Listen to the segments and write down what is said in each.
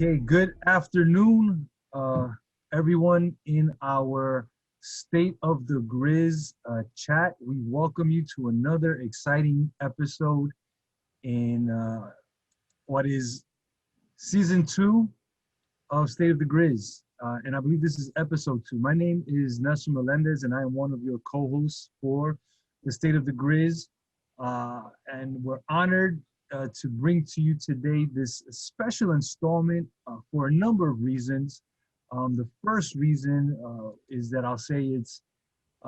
Okay, good afternoon, everyone in our State of the Grizz chat. We welcome you to another exciting episode in what is season 2 of State of the Grizz. And I believe this is episode 2. My name is Nestor Melendez, and I am one of your co-hosts for the State of the Grizz. And we're honored to bring to you today this special installment for a number of reasons. The first reason is that I'll say it's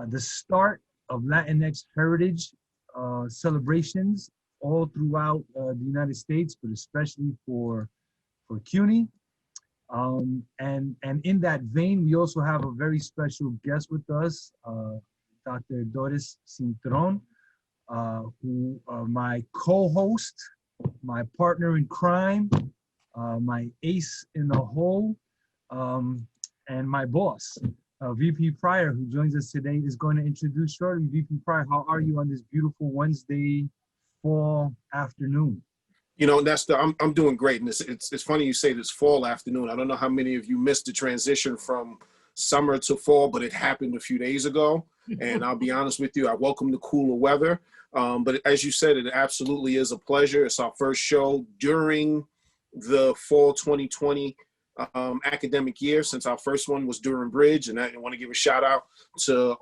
the start of Latinx heritage celebrations all throughout the United States, but especially for CUNY. And in that vein, we also have a very special guest with us, Dr. Doris Cintrón, who my co-host, my partner in crime, my ace in the hole, and my boss, VP Pryor, who joins us today, is going to introduce shortly. VP Pryor, how are you on this beautiful Wednesday fall afternoon? You know, Nestor, I'm doing great. And it's funny you say this fall afternoon. I don't know how many of you missed the transition from summer to fall, but it happened a few days ago. And I'll be honest with you, I welcome the cooler weather. But as you said, it absolutely is a pleasure. It's our first show during the fall 2020 academic year, since our first one was during Bridge. And I want to give a shout out to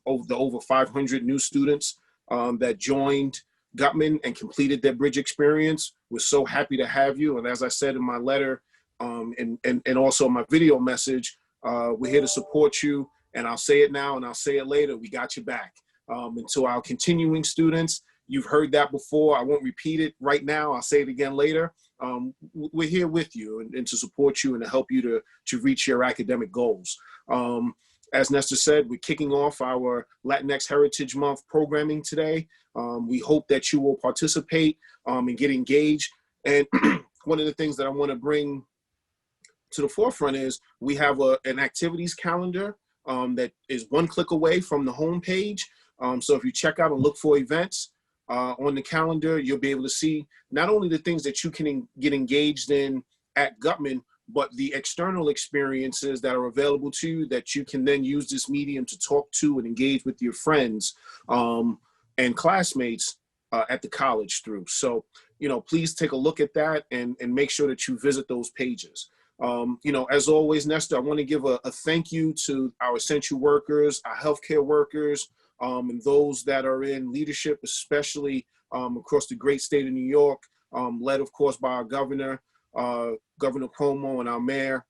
over 500 new students that joined Guttman and completed their Bridge experience. We're so happy to have you. And as I said in my letter and also my video message, we're here to support you. And I'll say it now and I'll say it later. We got your back. And to our continuing students, you've heard that before. I won't repeat it right now. I'll say it again later. We're here with you and to support you and to help you to reach your academic goals. As Nestor said, we're kicking off our Latinx Heritage Month programming today. We hope that you will participate and get engaged. And one of the things that I want to bring to the forefront is we have an activities calendar that is one click away from the homepage. So if you check out and look for events on the calendar, you'll be able to see not only the things that you can get engaged in at Guttman, but the external experiences that are available to you that you can then use this medium to talk to and engage with your friends and classmates at the college through. So, you know, please take a look at that and make sure that you visit those pages. You know, as always, Nestor, I want to give a thank you to our essential workers, our healthcare workers, and those that are in leadership, especially across the great state of New York, led, of course, by our governor, Governor Cuomo, and our mayor.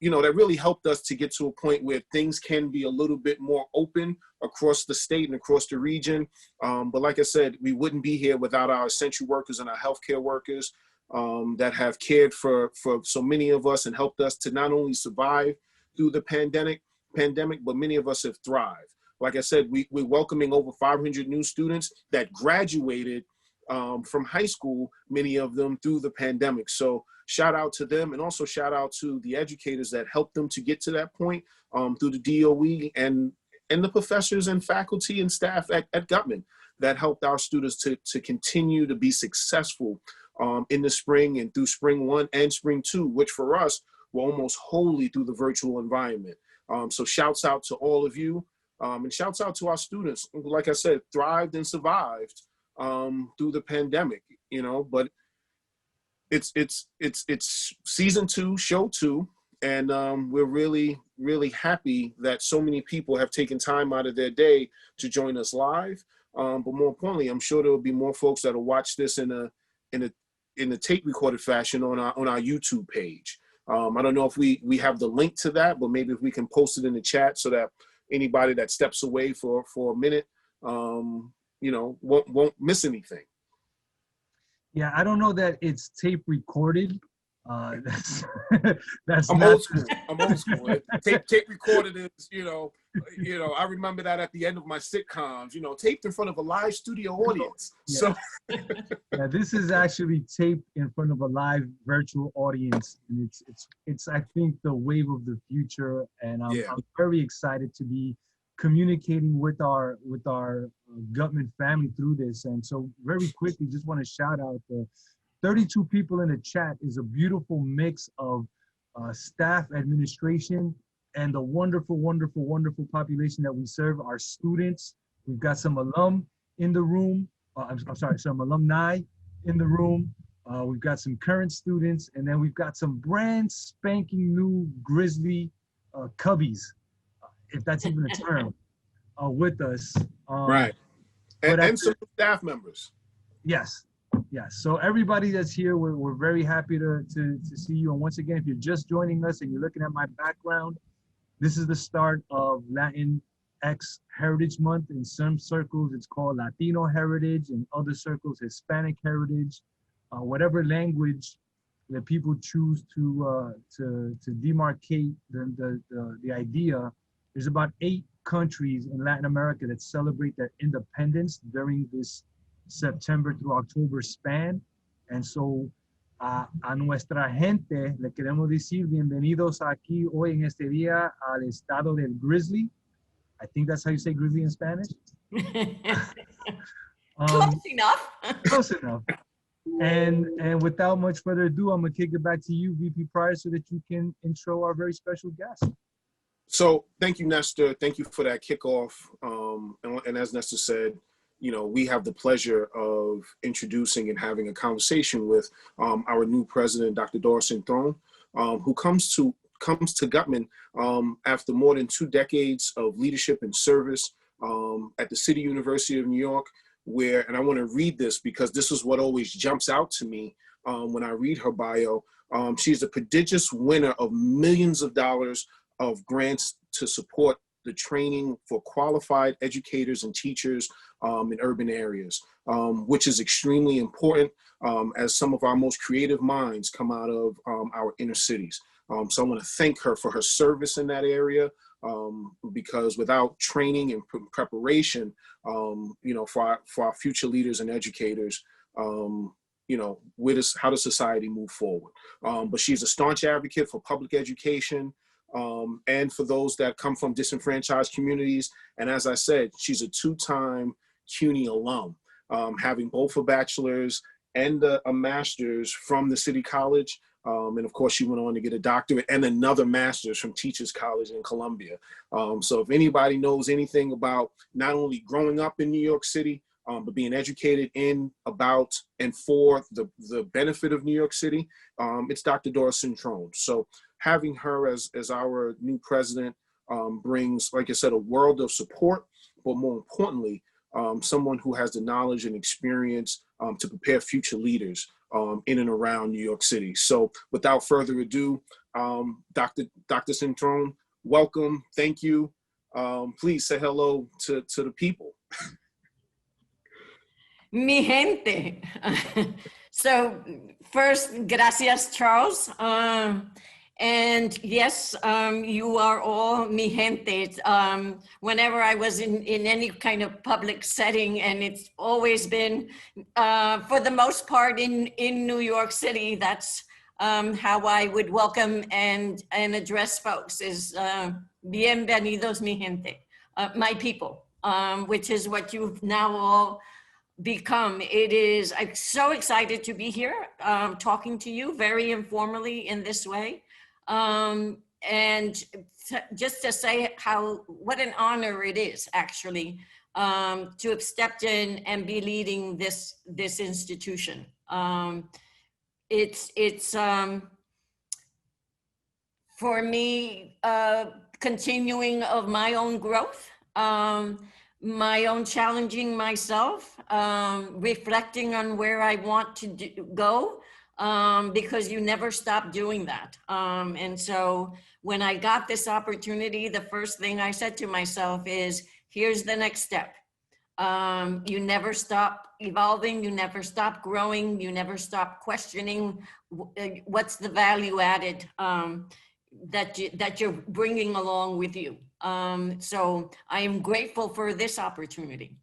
You know, that really helped us to get to a point where things can be a little bit more open across the state and across the region. But like I said, we wouldn't be here without our essential workers and our healthcare workers that have cared for so many of us and helped us to not only survive through the pandemic, but many of us have thrived. Like I said, we're welcoming over 500 new students that graduated from high school, many of them through the pandemic. So shout out to them, and also shout out to the educators that helped them to get to that point through the DOE and the professors and faculty and staff at Guttman that helped our students to continue to be successful in the spring and through spring 1 and spring 2, which for us were almost wholly through the virtual environment. So shouts out to all of you, and shouts out to our students who, like I said, thrived and survived through the pandemic, you know. But it's season 2, show 2, and we're really, really happy that so many people have taken time out of their day to join us live. But more importantly, I'm sure there will be more folks that will watch this in a tape recorded fashion on our YouTube page. I don't know if we have the link to that, but maybe if we can post it in the chat so that anybody that steps away for a minute, you know, won't miss anything. Yeah, I don't know that it's tape recorded. That's I'm old school. I'm old school. Tape recorded is, you know, I remember that at the end of my sitcoms, you know, taped in front of a live studio audience. Yeah. So yeah, this is actually taped in front of a live virtual audience, and it's I think the wave of the future, and I'm very excited to be communicating with our Guttman family through this. And so very quickly, just want to shout out the 32 people in the chat is a beautiful mix of staff, administration, and the wonderful, wonderful, wonderful population that we serve, our students. We've got some alum in the room. I'm sorry, some alumni in the room. We've got some current students, and then we've got some brand spanking new Grizzly cubbies, if that's even a term, with us. Right. And some staff members. Yes. Yes. So everybody that's here, we're very happy to see you. And once again, if you're just joining us and you're looking at my background, this is the start of Latinx Heritage Month. In some circles, it's called Latino Heritage, and other circles, Hispanic Heritage. Whatever language that people choose to demarcate the idea. There's about 8 countries in Latin America that celebrate their independence during this September through October span. And so a nuestra gente le queremos decir bienvenidos aquí hoy en este día al estado del Grizzly. I think that's how you say Grizzly in Spanish. Close enough. Close enough. And without much further ado, I'm gonna kick it back to you, VP Pryor, so that you can intro our very special guest. So thank you, Nestor. Thank you for that kickoff. And as Nestor said, you know, we have the pleasure of introducing and having a conversation with our new president, Dr. Doris Cintrón, who comes to Guttman after more than 2 decades of leadership and service at the City University of New York, where, and I want to read this because this is what always jumps out to me when I read her bio. She's a prodigious winner of millions of dollars of grants to support the training for qualified educators and teachers in urban areas, which is extremely important as some of our most creative minds come out of our inner cities. So I want to thank her for her service in that area, because without training and preparation, you know, for our future leaders and educators, you know, how does society move forward? But she's a staunch advocate for public education, and for those that come from disenfranchised communities. And as I said, she's a 2-time CUNY alum, having both a bachelor's and a master's from the City College. And of course, she went on to get a doctorate and another master's from Teachers College in Columbia. So if anybody knows anything about not only growing up in New York City, but being educated in, about, and for the benefit of New York City, it's Dr. Doris Cintrón. So having her as our new president brings, like I said, a world of support, but more importantly, someone who has the knowledge and experience to prepare future leaders in and around New York City. So without further ado, Dr. Cintrón, welcome, thank you. Please say hello to the people. Mi gente. So first, gracias, Charles. And yes, you are all mi gente. Whenever I was in any kind of public setting, and it's always been, for the most part, in New York City, that's how I would welcome and address folks is bienvenidos mi gente, my people, which is what you've now all become. I'm so excited to be here talking to you very informally in this way. And just to say what an honor it is actually to have stepped in and be leading this institution. It's for me, continuing of my own growth, my own challenging myself, reflecting on where I want to go, because you never stop doing that. And so when I got this opportunity, the first thing I said to myself is, here's the next step. You never stop evolving, you never stop growing, you never stop questioning what's the value added that you're bringing along with you. So I am grateful for this opportunity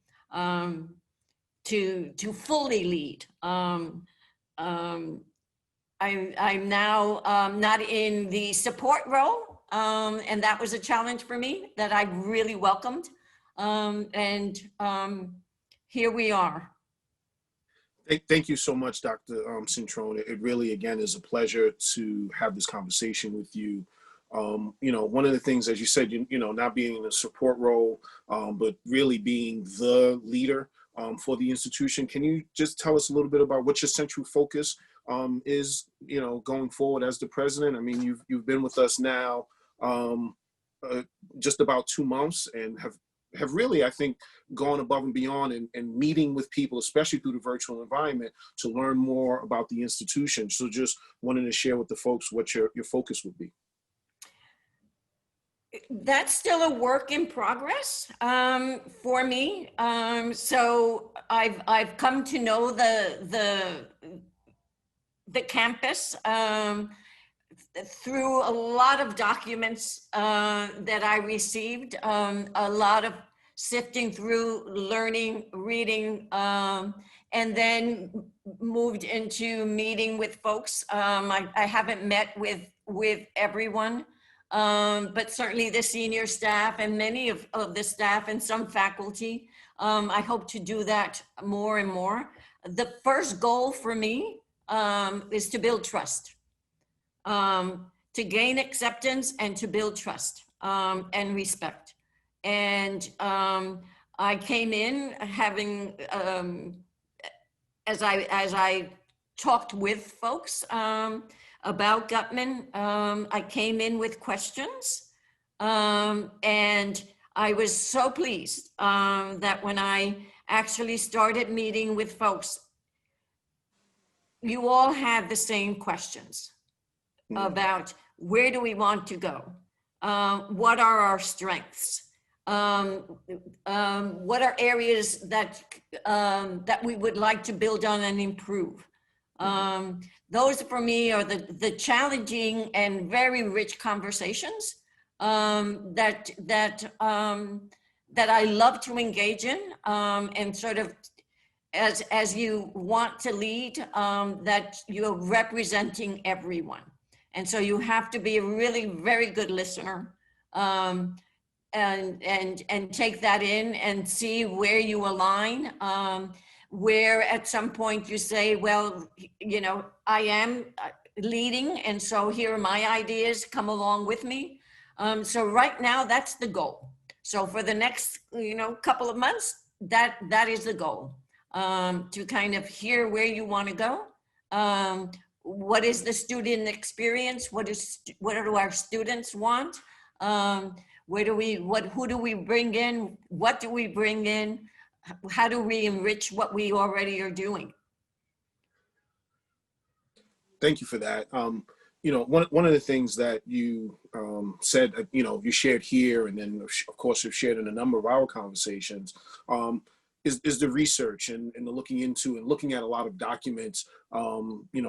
to fully lead. I'm now not in the support role, and that was a challenge for me that I really welcomed. And here we are. Thank you so much, Dr. Cintrón. It really, again, is a pleasure to have this conversation with you. One of the things, as you said, not being in a support role, but really being the leader for the institution. Can you just tell us a little bit about what your central focus is, going forward as the president? I mean, you've been with us now just about 2 months and have really, I think, gone above and beyond and meeting with people, especially through the virtual environment, to learn more about the institution. So just wanted to share with the folks what your focus would be. That's still a work in progress for me. So I've come to know the campus through a lot of documents that I received, a lot of sifting through, learning, reading, and then moved into meeting with folks. I haven't met with everyone, but certainly the senior staff and many of the staff and some faculty. I hope to do that more and more. The first goal for me is to build trust. To gain acceptance and to build trust and respect. And I came in having, as I talked with folks about Guttman, I came in with questions, and I was so pleased that when I actually started meeting with folks, you all had the same questions about where do we want to go? What are our strengths? What are areas that we would like to build on and improve? Those for me are the challenging and very rich conversations that I love to engage in, and sort of as you want to lead, that you're representing everyone. And so you have to be a really very good listener, and take that in and see where you align, where at some point you say, well, I am leading, and so here are my ideas, come along with me. So right now, that's the goal. So for the next, couple of months, that is the goal, to kind of hear where you want to go. What is the student experience? What do our students want? Who do we bring in? What do we bring in? How do we enrich what we already are doing? Thank you for that. One of the things that you said, you shared here, and then of course you've shared in a number of our conversations, is the research and the looking into and looking at a lot of documents,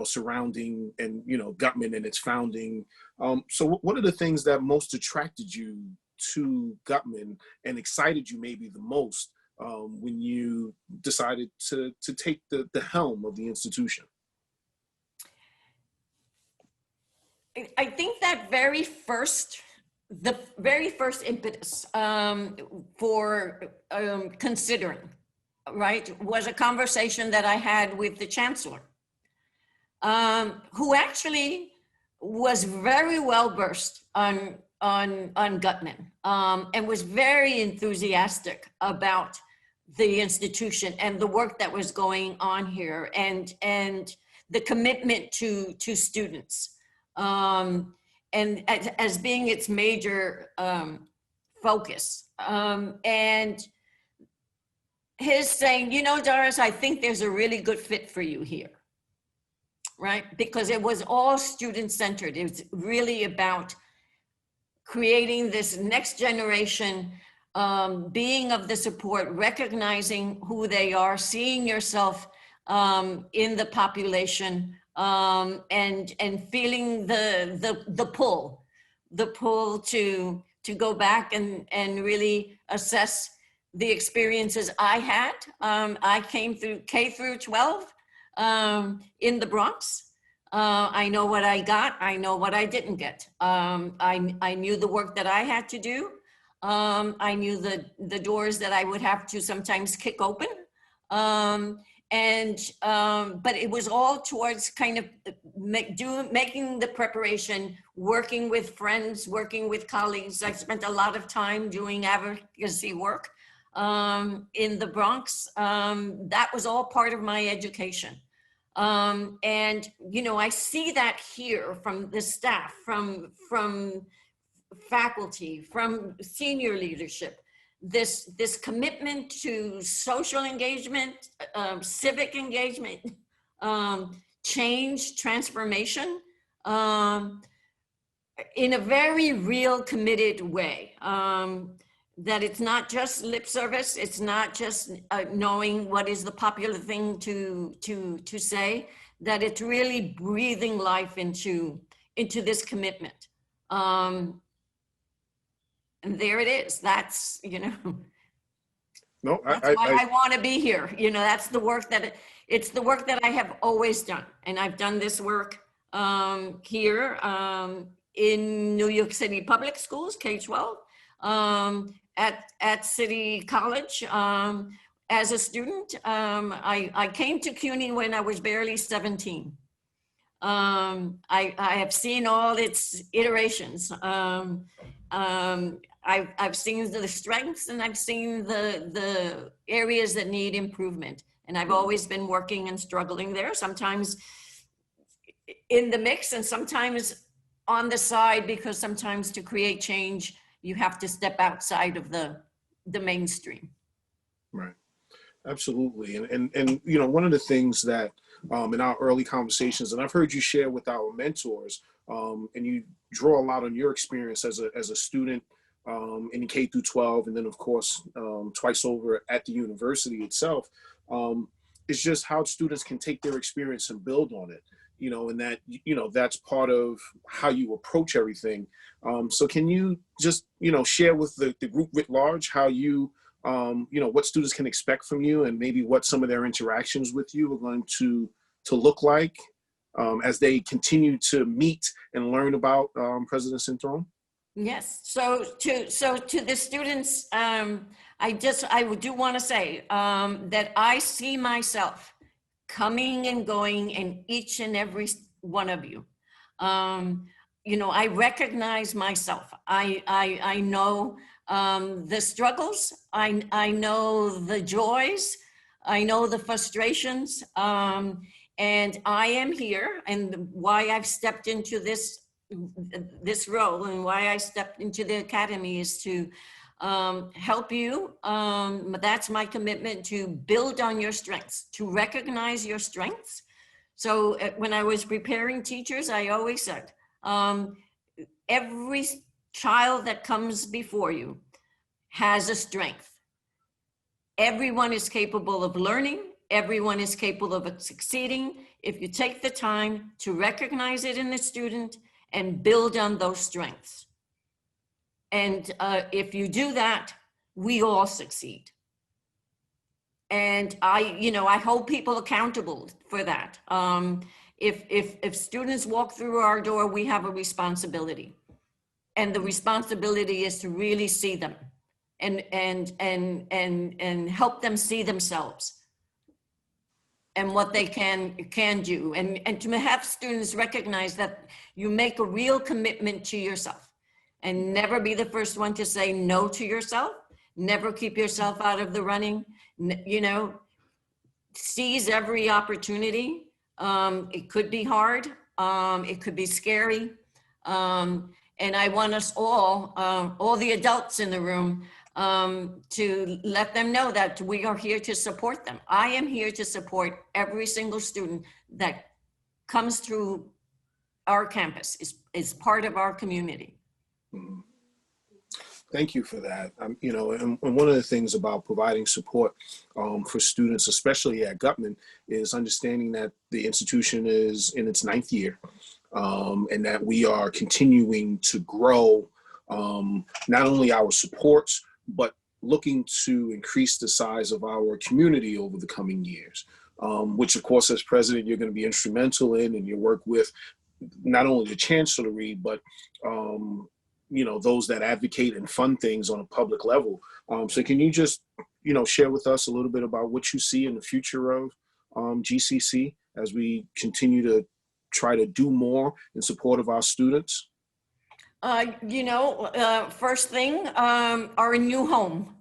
surrounding and, Guttman and its founding. So what are the things that most attracted you to Guttman and excited you maybe the most when you decided to take the helm of the institution? I think that the very first impetus for considering, right, was a conversation that I had with the chancellor, who actually was very well versed on Guttman, and was very enthusiastic about the institution and the work that was going on here, and the commitment to students, and as being its major focus, and his saying, Doris, I think there's a really good fit for you here, right? Because it was all student-centered. It was really about creating this next generation, being of the support, recognizing who they are, seeing yourself in the population, and feeling the pull to go back and really assess the experiences I had. I came through K through 12 in the Bronx. I know what I got. I know what I didn't get. I knew the work that I had to do. I knew the doors that I would have to sometimes kick open. But it was all towards kind of making the preparation, working with friends, working with colleagues. I spent a lot of time doing advocacy work in the Bronx. That was all part of my education. And, you know, I see that here from the staff, from faculty, from senior leadership, this commitment to social engagement, civic engagement, change, transformation, in a very real, committed way. That it's not just lip service, it's not just knowing what is the popular thing to say, that it's really breathing life into this commitment. And there it is. That's, you know, No, that's why I want to be here. You know, that's the work it's the work that I have always done. And I've done this work here in New York City public schools, K-12, at City College. As a student, I came to CUNY when I was barely 17. I have seen all its iterations. I've seen the strengths and I've seen the areas that need improvement. And I've always been working and struggling there, sometimes in the mix and sometimes on the side, because sometimes to create change, you have to step outside of the mainstream. Right. Absolutely. And you know, one of the things that in our early conversations, and I've heard you share with our mentors, and you draw a lot on your experience as a student in K through 12, and then of course twice over at the university itself. It's just how students can take their experience and build on it, you know, and that, you know, that's part of how you approach everything. So can you just, you know, share with the group writ large how you, you know, what students can expect from you and maybe what some of their interactions with you are going to look like as they continue to meet and learn about President Cintrón? Yes. So to the students, I do want to say that I see myself coming and going in each and every one of you. You know, I recognize myself. I know the struggles. I know the joys. I know the frustrations. And I am here, and why I've stepped into this role and why I stepped into the academy is to help you. That's my commitment, to build on your strengths, to recognize your strengths. So when I was preparing teachers, I always said, every child that comes before you has a strength. Everyone is capable of learning. Everyone is capable of succeeding if you take the time to recognize it in the student and build on those strengths. And if you do that, we all succeed. And I hold people accountable for that. If students walk through our door, we have a responsibility. And the responsibility is to really see them and help them see themselves and what they can do, and to have students recognize that you make a real commitment to yourself, and never be the first one to say no to yourself, never keep yourself out of the running, you know, seize every opportunity. It could be hard, it could be scary, and I want us all the adults in the room, to let them know that we are here to support them. I am here to support every single student that comes through our campus, is part of our community. Mm-hmm. Thank you for that. You know, and one of the things about providing support for students, especially at Guttman, is understanding that the institution is in its 9th year, and that we are continuing to grow not only our supports, but looking to increase the size of our community over the coming years, which of course, as president, you're going to be instrumental in, and you work with not only the chancellery, but you know, those that advocate and fund things on a public level. So can you just, you know, share with us a little bit about what you see in the future of GCC as we continue to try to do more in support of our students? First thing, our new home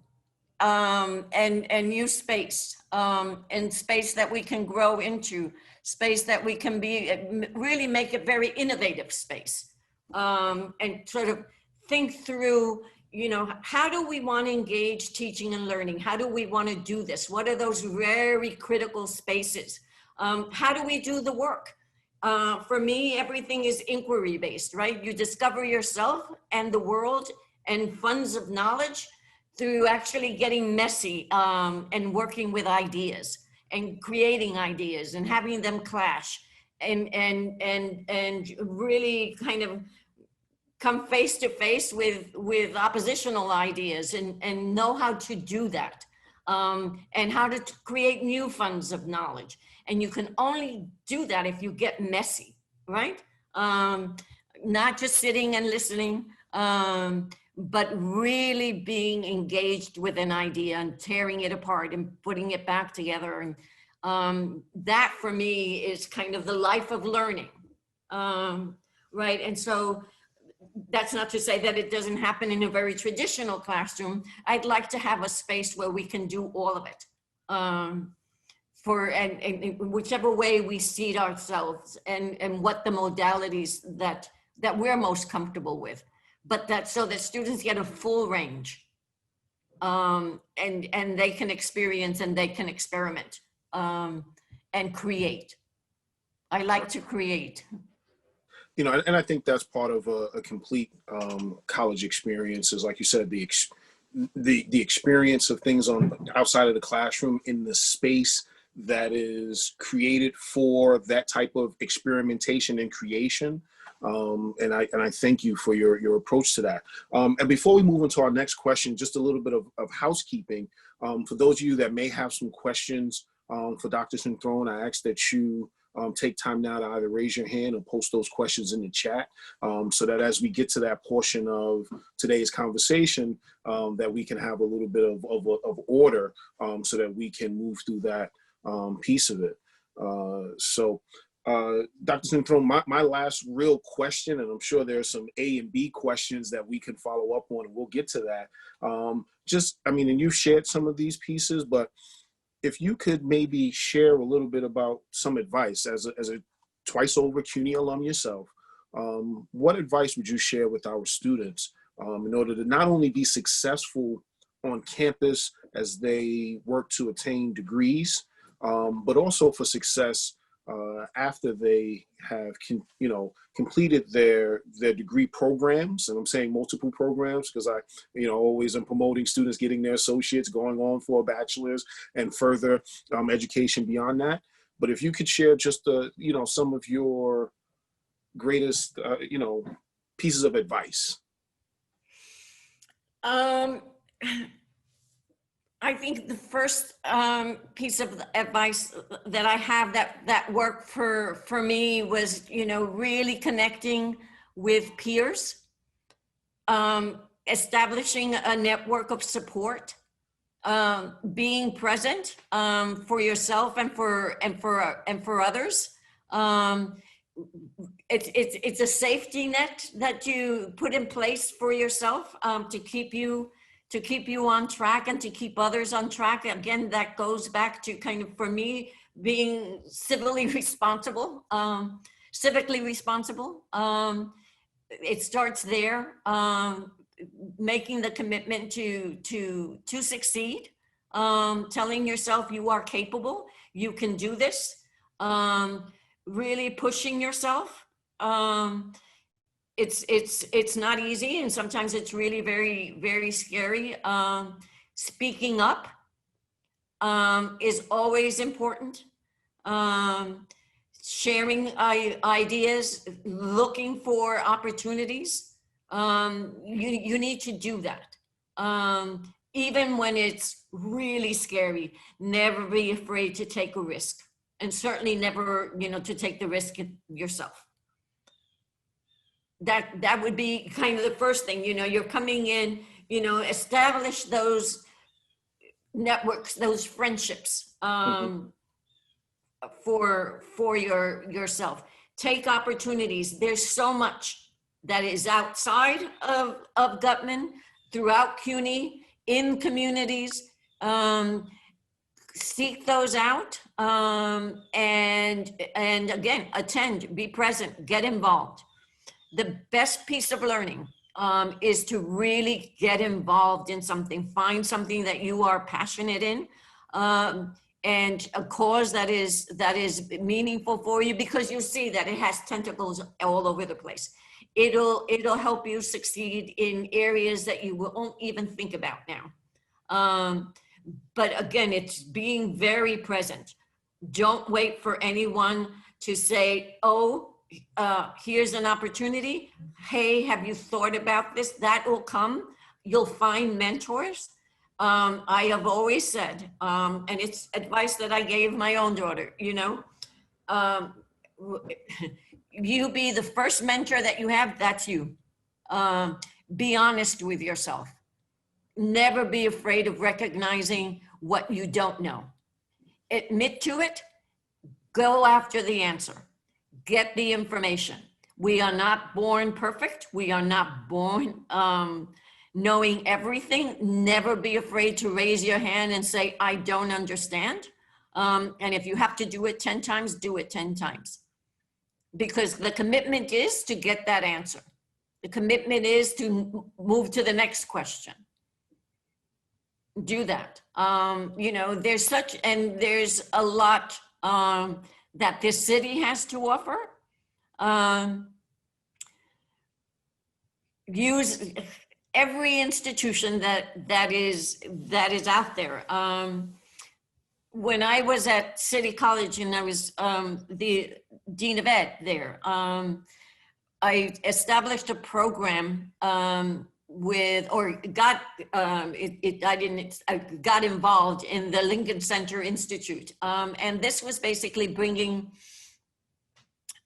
and new space, and space that we can grow into, space that we can really make a very innovative space, and sort of think through, how do we want to engage teaching and learning? How do we want to do this? What are those very critical spaces? How do we do the work? For me, everything is inquiry based, right? You discover yourself and the world and funds of knowledge through actually getting messy, and working with ideas and creating ideas and having them clash, and really kind of come face to face with oppositional ideas, and know how to do that, and how to create new funds of knowledge. And you can only do that if you get messy, right? Not just sitting and listening, but really being engaged with an idea and tearing it apart and putting it back together. And that for me is kind of the life of learning, right? And so that's not to say that it doesn't happen in a very traditional classroom. I'd like to have a space where we can do all of it, and whichever way we see ourselves, and what the modalities that we're most comfortable with, but that so that students get a full range, and they can experience and they can experiment, and create. I like to create. And I think that's part of a complete college experience, is, like you said, the experience of things on outside of the classroom in the space that is created for that type of experimentation and creation. And I thank you for your approach to that. And before we move into our next question, just a little bit of housekeeping. For those of you that may have some questions for Dr. Cintrón, I ask that you take time now to either raise your hand or post those questions in the chat, so that as we get to that portion of today's conversation, that we can have a little bit of order, so that we can move through that piece of it. So Dr. Cintrón, my last real question, and I'm sure there's some A and B questions that we can follow up on, and we'll get to that. And you've shared some of these pieces, but if you could maybe share a little bit about some advice as a twice over CUNY alum yourself, what advice would you share with our students in order to not only be successful on campus as they work to attain degrees, but also for success after they have completed their degree programs? And I'm saying multiple programs because I always am promoting students getting their associates, going on for a bachelor's and further education beyond that. But if you could share just some of your greatest pieces of advice. I think the first piece of advice that I have that worked for me was, really connecting with peers, establishing a network of support, being present for yourself and for others. It's a safety net that you put in place for yourself, to keep you on track and to keep others on track. Again, that goes back to kind of, for me, being civically responsible. It starts there, making the commitment to succeed, telling yourself you are capable, you can do this, really pushing yourself. It's not easy, and sometimes it's really very, very scary. Speaking up is always important. Sharing ideas, looking for opportunities. You need to do that. Even when it's really scary, never be afraid to take a risk, and certainly never, to take the risk yourself. That would be kind of the first thing. You're coming in, establish those networks, those friendships, for yourself. Take opportunities. There's so much that is outside of Guttman, throughout CUNY, in communities. Seek those out, and again, attend, be present, get involved. The best piece of learning is to really get involved in something. Find something that you are passionate in, and a cause that is meaningful for you, because you see that it has tentacles all over the place. It'll help you succeed in areas that you won't even think about now. But again, it's being very present. Don't wait for anyone to say, oh, here's an opportunity. Hey, have you thought about this? That will come. You'll find mentors. I have always said, and it's advice that I gave my own daughter, you know, you be the first mentor that you have, that's you. Be honest with yourself. Never be afraid of recognizing what you don't know. Admit to it, go after the answer, get the information. We are not born perfect. We are not born knowing everything. Never be afraid to raise your hand and say, I don't understand. And if you have to do it 10 times, do it 10 times. Because the commitment is to get that answer. The commitment is to move to the next question. Do that. You know, there's a lot that this city has to offer. Use every institution that is out there. When I was at City College and I was the Dean of Ed there, I established a program I got involved in the Lincoln Center Institute. And this was basically bringing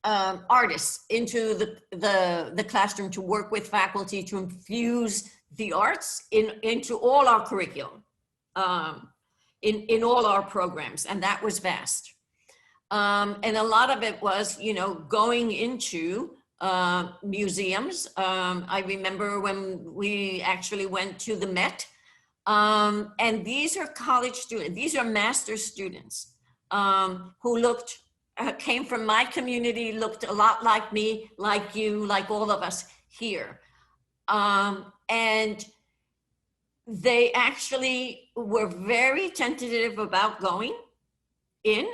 artists into the classroom to work with faculty to infuse the arts into all our curriculum, in all our programs, and that was vast. And a lot of it was, you know, going into museums. I remember when we actually went to the Met, and these are college students, these are master's students who came from my community, looked a lot like me, like you, like all of us here. And they actually were very tentative about going in.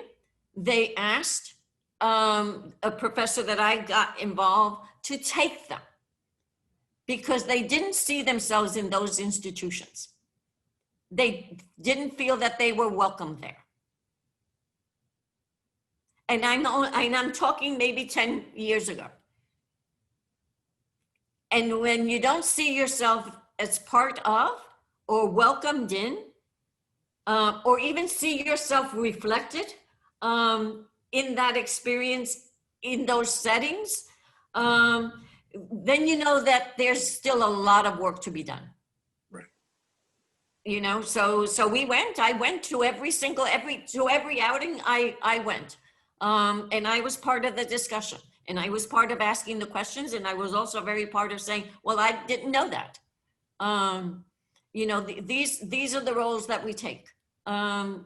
They asked a professor that I got involved to take them because they didn't see themselves in those institutions. They didn't feel that they were welcome there. And I'm talking maybe 10 years ago. And when you don't see yourself as part of or welcomed in, or even see yourself reflected in that experience, in those settings, then you know that there's still a lot of work to be done. Right. You know, so I went to every outing I went. And I was part of the discussion, and I was part of asking the questions, and I was also very part of saying, well, I didn't know that. You know, these are the roles that we take.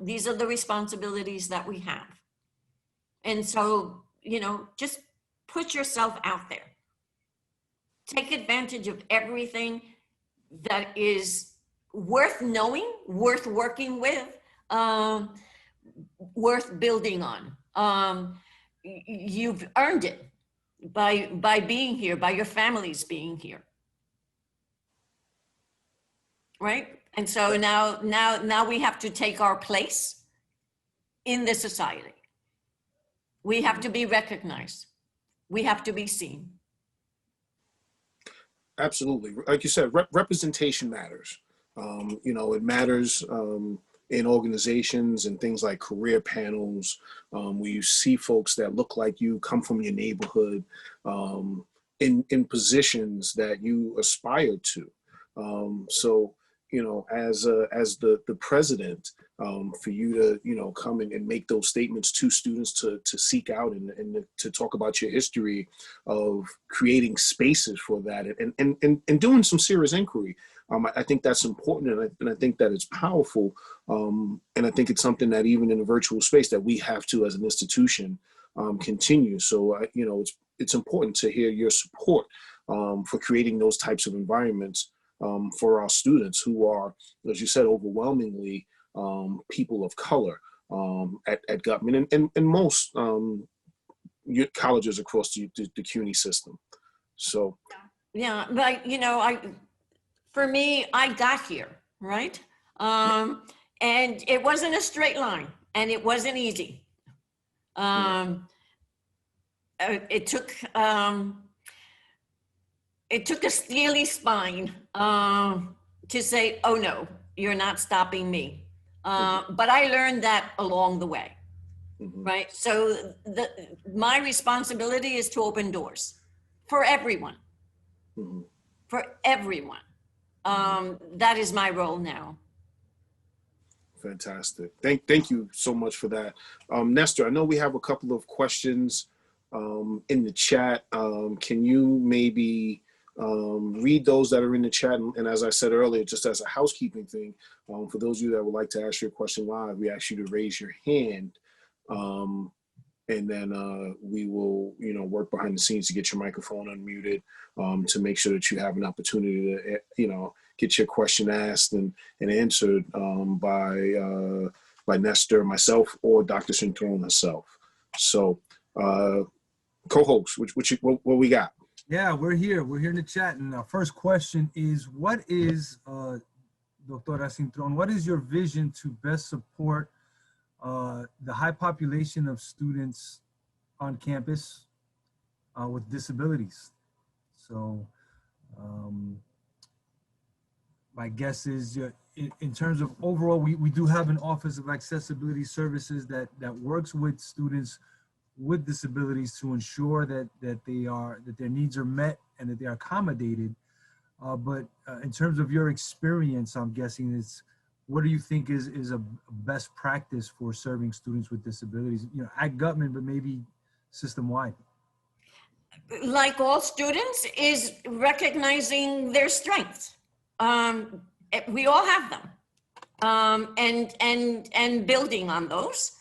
These are the responsibilities that we have. And so, you know, just put yourself out there. Take advantage of everything that is worth knowing, worth working with, worth building on. You've earned it by being here, by your families being here. Right? And so now we have to take our place in the society. We have to be recognized. We have to be seen. Absolutely. Like you said, representation matters. You know, it matters in organizations and things like career panels, where you see folks that look like you, come from your neighborhood, in positions that you aspire to. So, you know, as the president, for you to, come and make those statements to students to seek out and to talk about your history of creating spaces for that and doing some serious inquiry. I think that's important, and I think that it's powerful, and I think it's something that even in a virtual space that we have to, as an institution, continue. So, it's important to hear your support for creating those types of environments for our students who are, as you said, overwhelmingly people of color at Guttman and most colleges across the CUNY system. So, yeah, but for me, I got here, right? And it wasn't a straight line, and it wasn't easy. It took a steely spine to say, "Oh no, you're not stopping me." But I learned that along the way, right? So my responsibility is to open doors for everyone, for everyone. That is my role now. Fantastic. Thank you so much for that. Nestor, I know we have a couple of questions in the chat. Can you maybe read those that are in the chat? And as I said earlier, just as a housekeeping thing, for those of you that would like to ask your question live, we ask you to raise your hand. And then we will, work behind the scenes to get your microphone unmuted, to make sure that you have an opportunity to, get your question asked and answered by Nestor, myself, or Dr. Cintrón herself. So, co-host, what we got? Yeah, we're here. We're here in the chat. And our first question is, what is, Doctora Cintrón, what is your vision to best support the high population of students on campus with disabilities? So my guess is in terms of overall, we do have an Office of Accessibility Services that works with students with disabilities to ensure that their needs are met and that they are accommodated. But in terms of your experience, I'm guessing what do you think is a best practice for serving students with disabilities, at Guttman, but maybe system-wide? Like all students, is recognizing their strengths. We all have them, and building on those.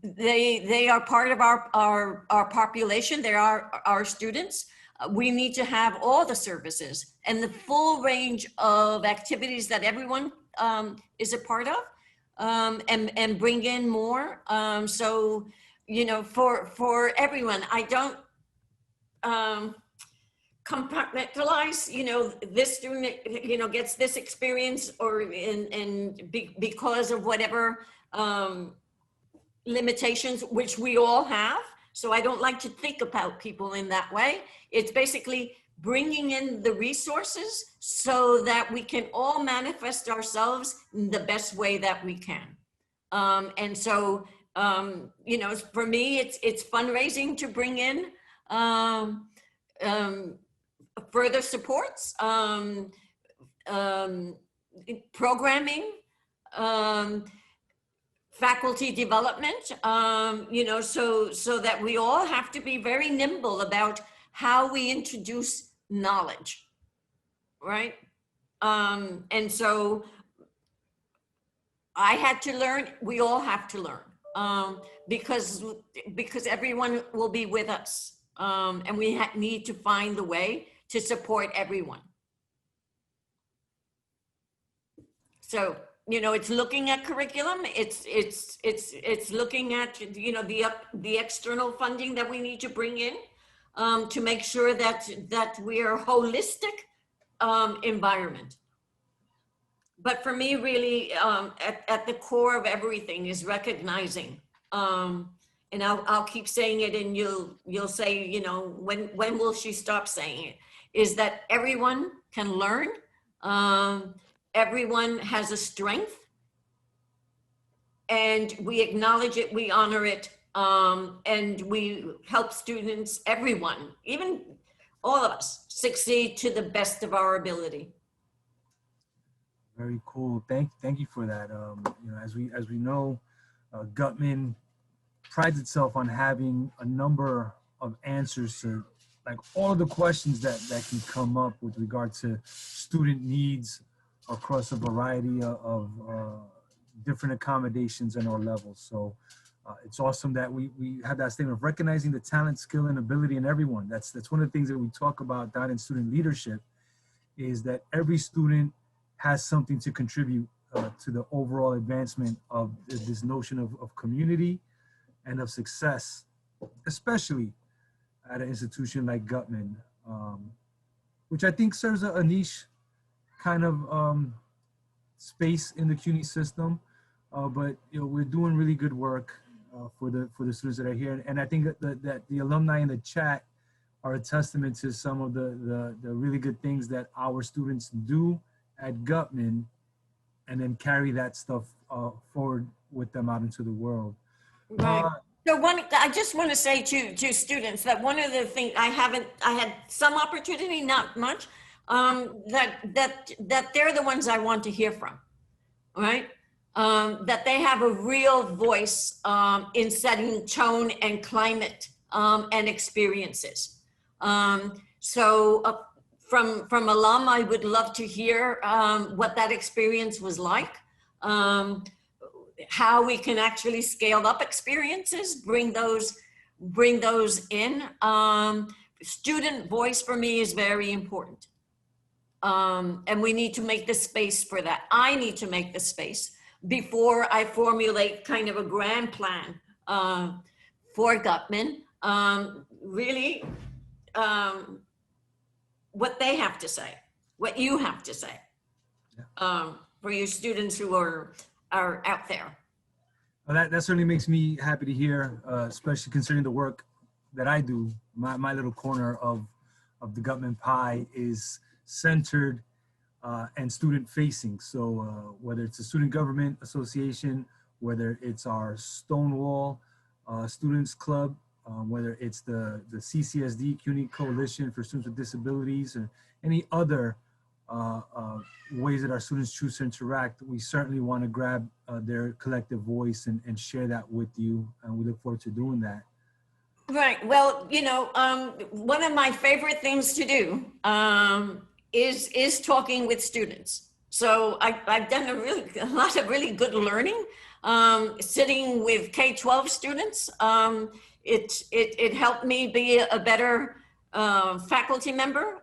They are part of our population. They are our students. We need to have all the services and the full range of activities that everyone is a part of, and bring in more. So, for everyone, I don't compartmentalize, this student, gets this experience because of whatever limitations, which we all have. So I don't like to think about people in that way. It's basically bringing in the resources so that we can all manifest ourselves in the best way that we can. And so, for me, it's fundraising to bring in further supports, programming, faculty development, so that we all have to be very nimble about how we introduce knowledge, right? And so I had to learn, we all have to learn, because everyone will be with us, and we need to find the way to support everyone. So, it's looking at curriculum. It's looking at, the external funding that we need to bring in, to make sure that we are a holistic environment. But for me, really, at the core of everything is recognizing, and I'll keep saying it, and you'll say, when will she stop saying it? Is that everyone can learn. Everyone has a strength, and we acknowledge it, we honor it, and we help students, everyone, even all of us, succeed to the best of our ability. Very cool. Thank you for that. As we know, Guttman prides itself on having a number of answers to like all of the questions that can come up with regard to student needs across a variety of different accommodations and or levels. So it's awesome that we have that statement of recognizing the talent, skill, and ability in everyone. That's one of the things that we talk about down in student leadership, is that every student has something to contribute to the overall advancement of this notion of community and of success, especially at an institution like Guttman, which I think serves a niche kind of space in the CUNY system. But we're doing really good work for the students that are here, and I think that the alumni in the chat are a testament to some of the really good things that our students do at Guttman, and then carry that stuff forward with them out into the world. Right. So I just want to say to students that one of the things I had some opportunity, not much, that they're the ones I want to hear from, right? That they have a real voice in setting tone and climate and experiences. So from alum, I would love to hear what that experience was like. How we can actually scale up experiences, bring those in. Student voice for me is very important. And we need to make the space for that. I need to make the space before I formulate kind of a grand plan for Guttman. Really, what they have to say, what you have to say, for you students who are out there. Well, that certainly makes me happy to hear, especially considering the work that I do. My little corner of the Guttman pie is centered and student facing. So whether it's a student government association, whether it's our Stonewall Students Club, whether it's the CCSD, CUNY Coalition for Students with Disabilities, or any other ways that our students choose to interact, we certainly want to grab their collective voice and share that with you. And we look forward to doing that. Right. Well, one of my favorite things to do is talking with students. So I've done a lot of really good learning sitting with K-12 students. It helped me be a better faculty member.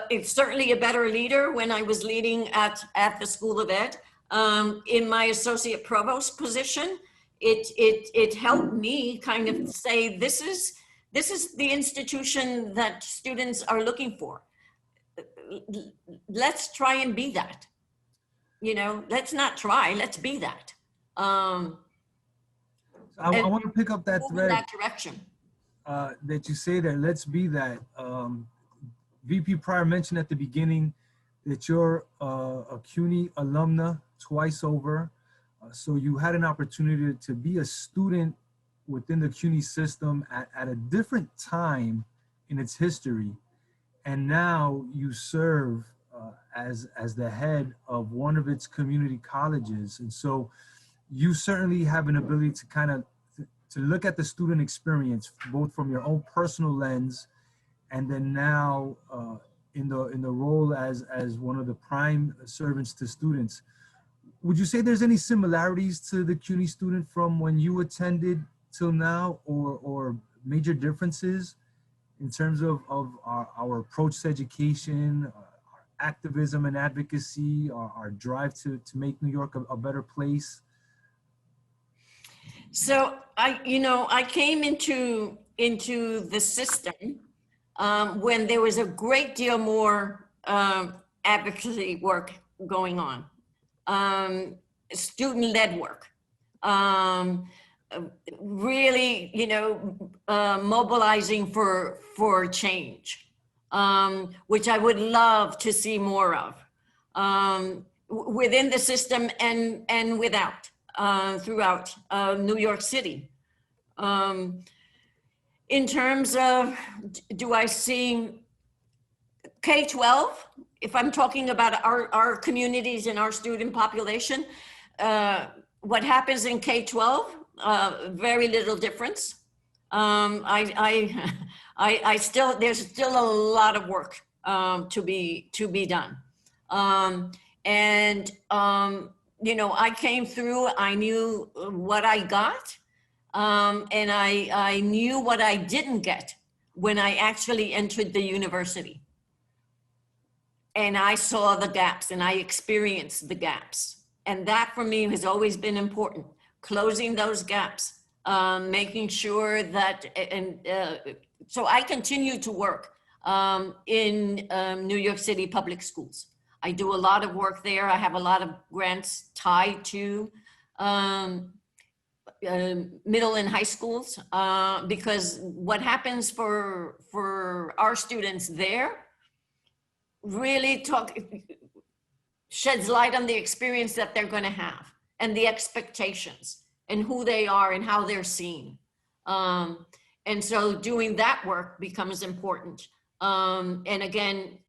It's certainly a better leader when I was leading at the School of Ed. In my associate provost position, it helped me kind of say, this is the institution that students are looking for. Let's try and be that. Let's not try, let's be that. I want to pick up that thread that direction. That you say there. Let's be that. VP Pryor mentioned at the beginning that you're a CUNY alumna twice over. So you had an opportunity to be a student within the CUNY system at a different time in its history. And now you serve as the head of one of its community colleges. And so you certainly have an ability to kind of to look at the student experience, both from your own personal lens, and then now in the role as one of the prime servants to students. Would you say there's any similarities to the CUNY student from when you attended till now, or major differences in terms of our approach to education, our activism and advocacy, our drive to make New York a better place? So I came into the system when there was a great deal more advocacy work going on, student-led work, really, mobilizing for change, which I would love to see more of within the system and without. Throughout New York City. In terms of, do I see K-12, if I'm talking about our communities and our student population, what happens in K-12, very little difference. I still, there's still a lot of work to be done. You know, I came through, I knew what I got, and I knew what I didn't get when I actually entered the university. And I saw the gaps and I experienced the gaps. And that for me has always been important, closing those gaps, making sure that, so I continue to work in New York City public schools. I do a lot of work there. I have a lot of grants tied to middle and high schools, because what happens for our students there really sheds light on the experience that they're going to have and the expectations and who they are and how they're seen. And so doing that work becomes important. And again,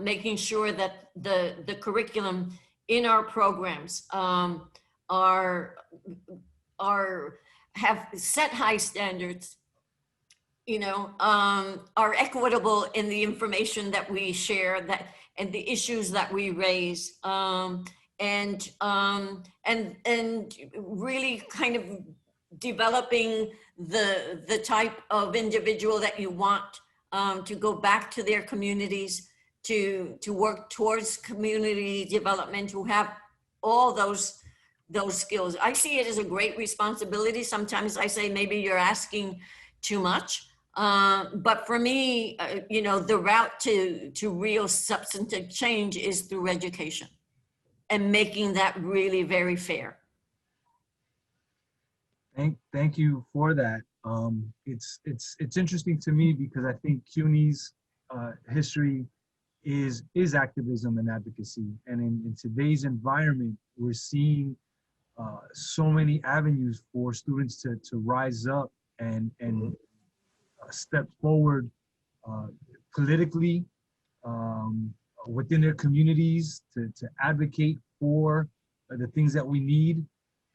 making sure that the curriculum in our programs have set high standards, you know, are equitable in the information that we share, that and the issues that we raise, and really kind of developing the type of individual that you want to go back to their communities, to work towards community development, who have all those skills. I see it as a great responsibility. Sometimes I say maybe you're asking too much. But for me, you know, the route to real substantive change is through education and making that really very fair. Thank you for that. It's interesting to me because I think CUNY's history is activism and advocacy, and in today's environment, we're seeing so many avenues for students to rise up and step forward politically within their communities to advocate for the things that we need.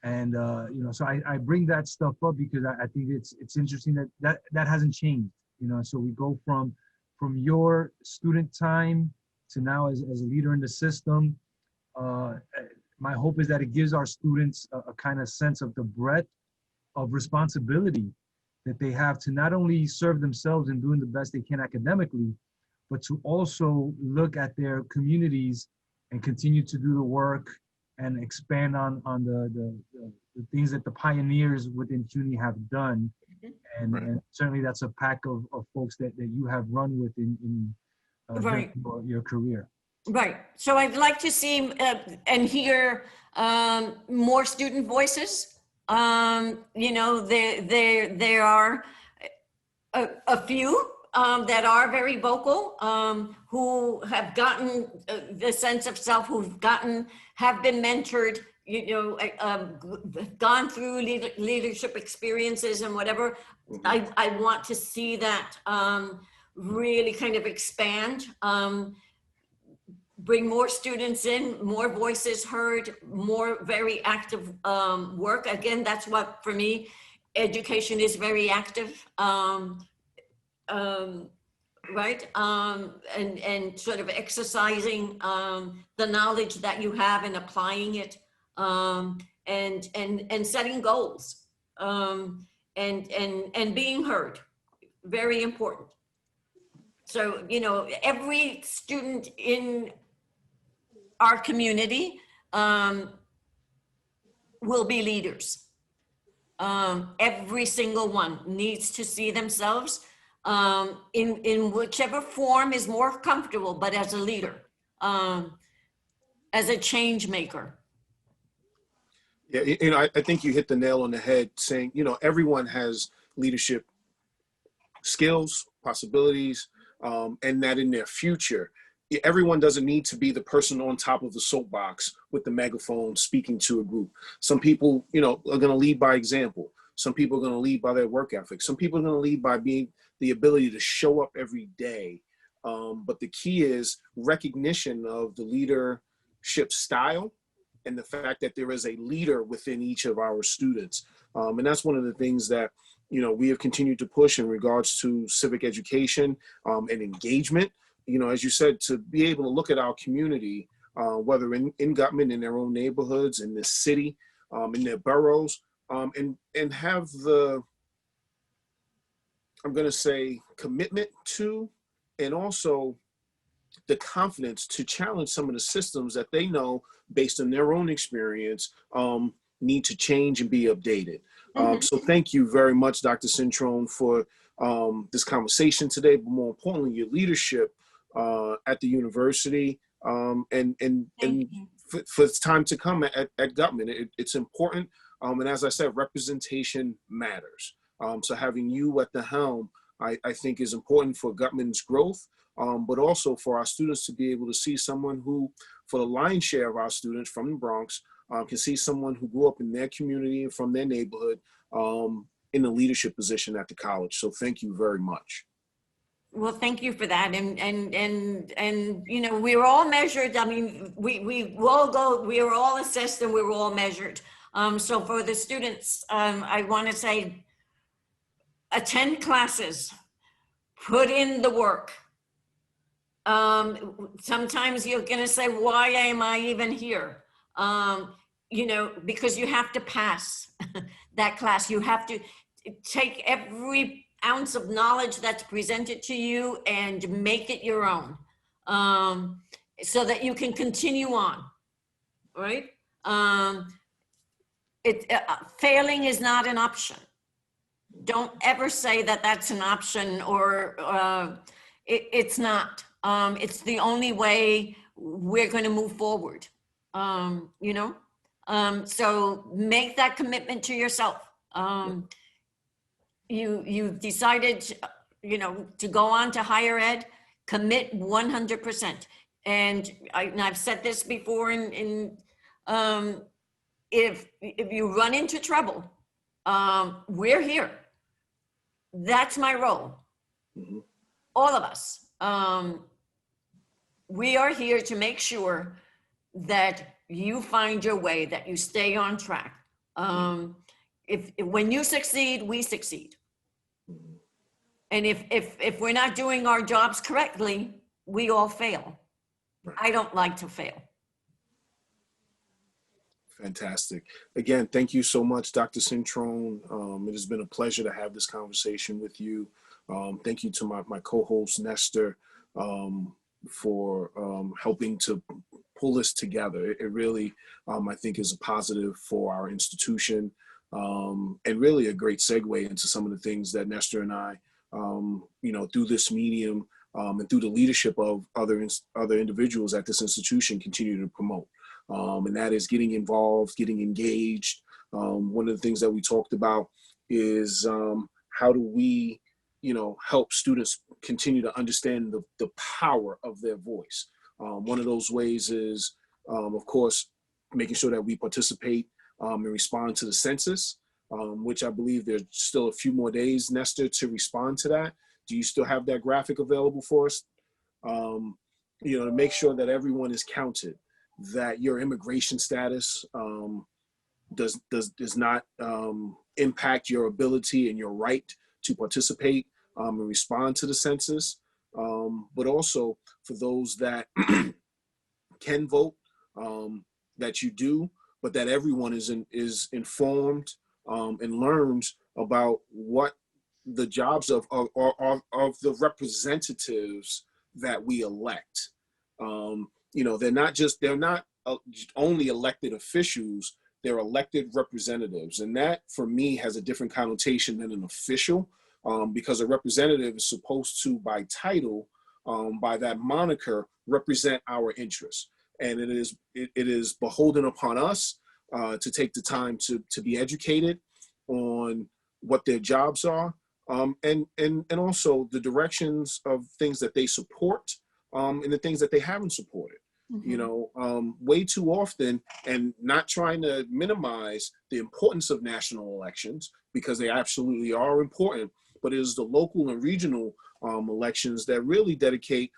And you know, so I bring that stuff up because I think it's interesting that hasn't changed. You know, so we go from your student time to now as a leader in the system. My hope is that it gives our students a kind of sense of the breadth of responsibility that they have to not only serve themselves in doing the best they can academically, but to also look at their communities and continue to do the work and expand on the things that the pioneers within CUNY have done. And certainly that's a pack of folks that you have run with in your career. Right. So I'd like to see and hear more student voices. You know, there are a few that are very vocal, who have gotten the sense of self, have been mentored, you know, gone through leadership experiences and whatever. I want to see that really kind of expand, bring more students in, more voices heard, more very active work. Again, that's what, for me, education is very active, right? And sort of exercising the knowledge that you have and applying it, and setting goals, and being heard, very important. So, you know, every student in our community will be leaders. Every single one needs to see themselves in whichever form is more comfortable, but as a leader, as a change maker. Yeah, you know, I think you hit the nail on the head saying, you know, everyone has leadership skills, possibilities, and that in their future, everyone doesn't need to be the person on top of the soapbox with the megaphone speaking to a group. Some people, you know, are going to lead by example. Some people are going to lead by their work ethic. Some people are going to lead by being the ability to show up every day But the key is recognition of the leadership style and the fact that there is a leader within each of our students. And that's one of the things that, we have continued to push in regards to civic education and engagement. As you said, to be able to look at our community, whether in Guttman, in their own neighborhoods, in this city, in their boroughs, and have the, I'm going to say, commitment to, and also the confidence to challenge some of the systems that they know, based on their own experience, need to change and be updated. So thank you very much, Dr. Cintrón, for this conversation today, but more importantly, your leadership at the university, and for its time to come at Guttman. It's important. And as I said, representation matters. So having you at the helm, I think, is important for Guttman's growth, but also for our students to be able to see someone who, for the lion's share of our students from the Bronx, can see someone who grew up in their community and from their neighborhood in a leadership position at the college. So thank you very much. Well, thank you for that. And we're all measured. I mean, we are all assessed and we were all measured. So for the students, I want to say, attend classes, put in the work. Sometimes you're going to say, why am I even here? Because you have to pass that class. You have to take every ounce of knowledge that's presented to you and make it your own, so that you can continue on, right? Failing is not an option. Don't ever say that that's an option, or it's not. It's the only way we're going to move forward. So make that commitment to yourself. You decided, to go on to higher ed, commit 100%. And I've said this before, if you run into trouble, we're here. That's my role. All of us. We are here to make sure that you find your way, that you stay on track. When you succeed, we succeed. And if we're not doing our jobs correctly, we all fail. I don't like to fail. Fantastic. Again, thank you so much, Dr. Cintrón. It has been a pleasure to have this conversation with you. Thank you to my co-host, Nestor, for helping to pull this together. It really, I think, is a positive for our institution, and really a great segue into some of the things that Nestor and I, through this medium and through the leadership of other individuals at this institution, continue to promote. And that is getting involved, getting engaged. One of the things that we talked about is how do we, help students continue to understand the power of their voice. One of those ways is, of course, making sure that we participate and respond to the census, which I believe there's still a few more days, Nestor, to respond to that. Do you still have that graphic available for us? To make sure that everyone is counted, that your immigration status does not impact your ability and your right to participate and respond to the census, but also for those that can vote, that you do, but that everyone is informed and learns about what the jobs of the representatives that we elect. They're not only elected officials, they're elected representatives. And that, for me, has a different connotation than an official, because a representative is supposed to, by title, by that moniker, represent our interests. And it is beholden upon us to take the time to be educated on what their jobs are, and also the directions of things that they support, and the things that they haven't supported. Way too often, and not trying to minimize the importance of national elections, because they absolutely are important, but it is the local and regional elections that really dictate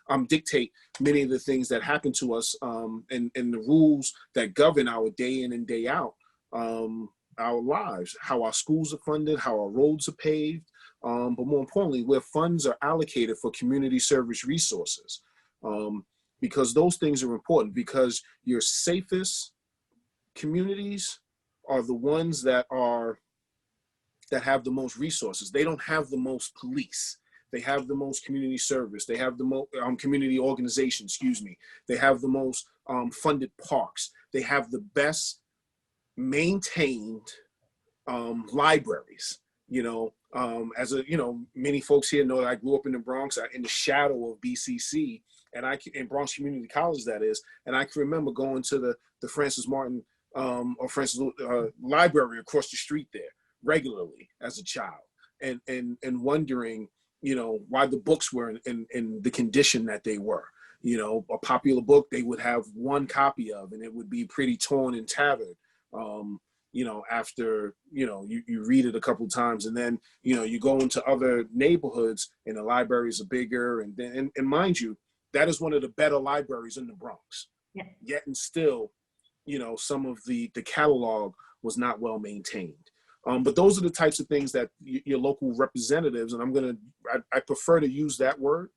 many of the things that happen to us, and the rules that govern our day in and day out, our lives, how our schools are funded, how our roads are paved, but more importantly, where funds are allocated for community service resources. Because those things are important, because your safest communities are the ones that have the most resources. They don't have the most police. They have the most community service. They have the most community organization, excuse me. They have the most funded parks. They have the best maintained libraries. Many folks here know that I grew up in the Bronx, in the shadow of BCC, and in Bronx Community College, that is. And I can remember going to the Francis Martin or Francis library across the street there regularly as a child, and wondering, why the books were in the condition that they were. A popular book they would have one copy of, and it would be pretty torn and tattered. After, you read it a couple times, and then, you go into other neighborhoods and the libraries are bigger. And mind you, that is one of the better libraries in the Bronx. Yeah. Yet and still, some of the catalog was not well maintained. But those are the types of things that your local representatives, and I prefer to use that word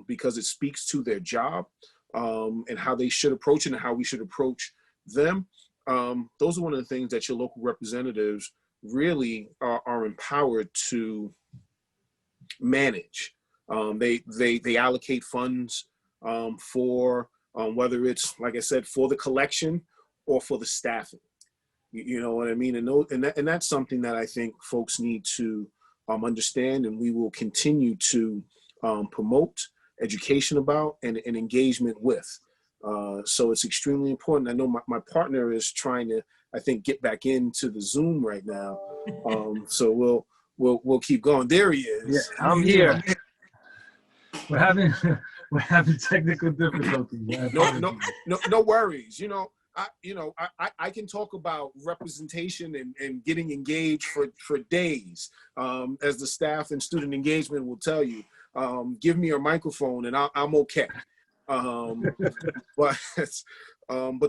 because it speaks to their job and how they should approach it and how we should approach them. Those are one of the things that your local representatives really are empowered to manage. They allocate funds for whether it's, like I said, for the collection or for the staffing. You know what I mean? And that's something that I think folks need to understand, and we will continue to promote education about and engagement with. So it's extremely important. I know my partner is trying to, I think, get back into the Zoom right now. So we'll keep going. There he is. Yeah, I'm here. We're having technical difficulties. No worries. I can talk about representation and getting engaged for days. As the staff and student engagement will tell you, give me a microphone and I'm okay. But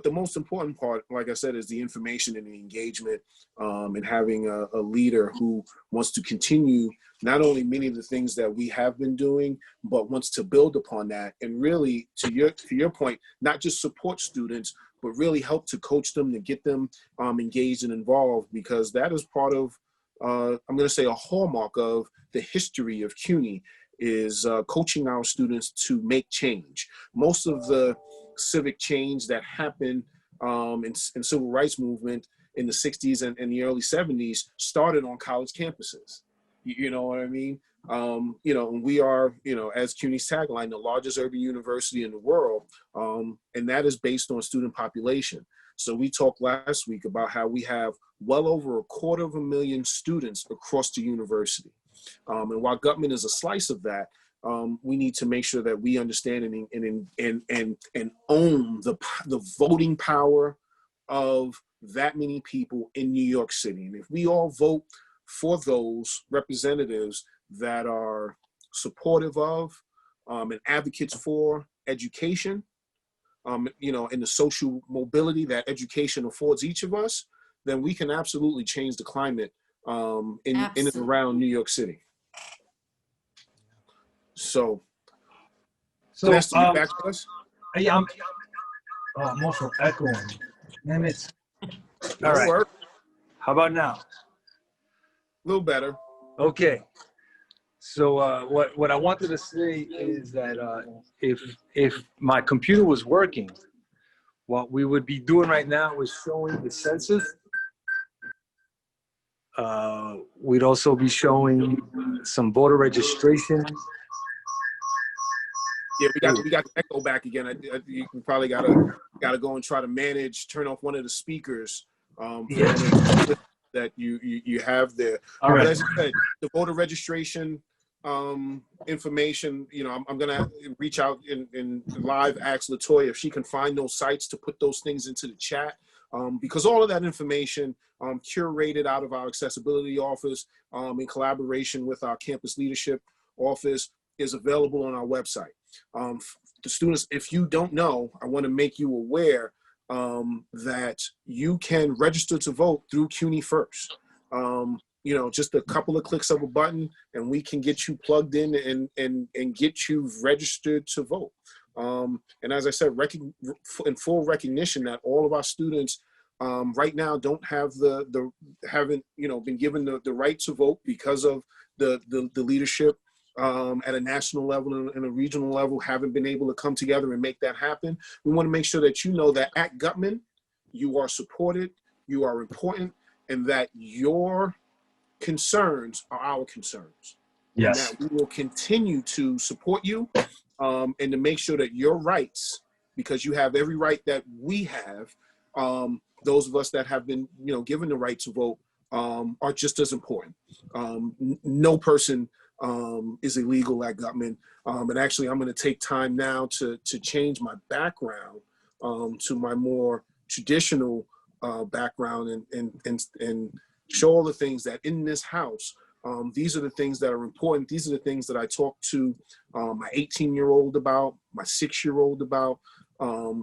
the most important part, like I said, is the information and the engagement, and having a leader who wants to continue not only many of the things that we have been doing, but wants to build upon that, and really, to your point, not just support students, but really help to coach them, to get them engaged and involved, because that is part of, I'm going to say, a hallmark of the history of CUNY, is coaching our students to make change. Most of the civic change that happened in civil rights movement in the 60s and the early 70s started on college campuses. You know what I mean? We are, as CUNY's tagline, the largest urban university in the world, and that is based on student population. So we talked last week about how we have well over 250,000 students across the university. And while Guttman is a slice of that, we need to make sure that we understand and own the voting power of that many people in New York City. And if we all vote for those representatives that are supportive of and advocates for education, and the social mobility that education affords each of us, then we can absolutely change the climate in and around New York City. So nice to be back with us. Yeah, I'm also echoing. Damn it. All right. Work. How about now? A little better. Okay. So what I wanted to say is that if my computer was working, what we would be doing right now is showing the census. We'd also be showing some voter registration. Yeah, we got the echo back again. You probably gotta go and try to turn off one of the speakers that you have there. All right. But as you said, the voter registration information, I'm gonna reach out and live ask Latoya if she can find those sites to put those things into the chat, because all of that information curated out of our accessibility office in collaboration with our campus leadership office is available on our website. The students, if you don't know, I want to make you aware that you can register to vote through CUNY First. You know, just a couple of clicks of a button and we can get you plugged in and get you registered to vote. And as I said, in full recognition that all of our students right now don't have haven't, you know, been given the right to vote because of the leadership at a national level and a regional level haven't been able to come together and make that happen. We want to make sure that you know that at Guttman, you are supported, you are important, and that your concerns are our concerns. Yes. And that we will continue to support you and to make sure that your rights, because you have every right that we have, those of us that have been, you know, given the right to vote are just as important. No person is illegal at Guttman. And actually, I'm going to take time now to change my background to my more traditional background and show all the things that in this house, these are the things that are important. These are the things that I talk to my 18-year-old about, my 6-year-old about,